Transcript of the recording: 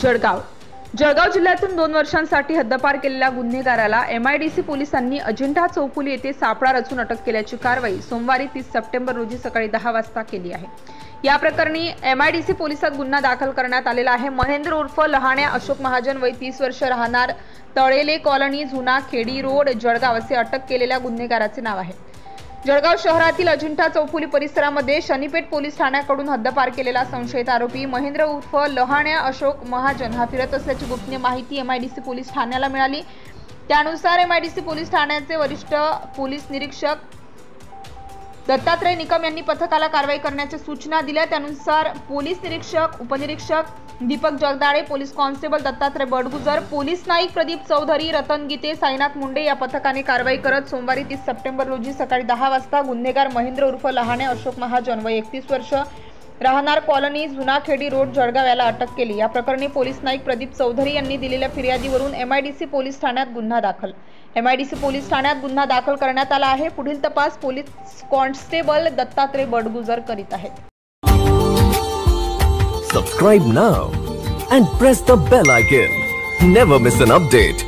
जळगाव जिल्ह्यातून 2 वर्षांसाठी हद्दपार केलेल्या गुन्हेगाराला MIDC पोलिसांनी अजिंठा चौफुली येथे सापळा रचून अटक केल्याची कारवाई सोमवारी 30 सप्टेंबर रोजी सकाळी 10 वाजता केली आहे। या प्रकरणी MIDC पोलिसात गुन्हा दाखल करण्यात आलेला आहे। महेंद्र उर्फ लहाण्या अशोक महाजन वय 30 वर्ष राहणार तळेले कॉलनी जुना खेडी रोड जळगाव असे अटक केलेल्या गुन्हेगाराचे नाव आहे। जळगाव शहरातील अजिंठा चौफुली परिसरामध्ये शनीपेठ पोलीस ठाण्याकडून हद्दपार केलेला संशयित आरोपी महेंद्र उर्फ लहाण्या अशोक महाजन हा फिरत असल्याची गुप्त माहिती MIDC पोलीस ठाण्याला मिळाली। त्यानुसार MIDC पोलीस ठाण्याचे वरिष्ठ पोलीस निरीक्षक दत्तात्रय निकम यांनी पथकाला कारवाई करण्याच्या सूचना दिल्या। त्यानुसार पोलीस निरीक्षक उपनिरीक्षक Deepak Jagdale, police constable Dattatray Badgujar, police Naik Pradeep Chaudhari, Ratan Gite, Sainath Munde या पथकाने कारवाई करत सोमवारी 30 सप्टेंबर रोजी सकाळी 10 वाजता गुन्हेगार महेंद्र उर्फ लहाण्या अशोक महाजन वय 31 वर्ष राहणार कॉलनी जुना खेडी रोड जळगाव याला अटक केली। या प्रकरणी पोलीस नाईक प्रदीप चौधरी यांनी दिलेल्या फिर्यादीवरून MIDC पोलीस ठाण्यात गुन्हा दाखल करण्यात आला आहे। पुढील तपास पोलीस कॉन्स्टेबल दत्तात्रय बडगुजर करीत आहेत। Subscribe now and press the bell icon. Never miss an update.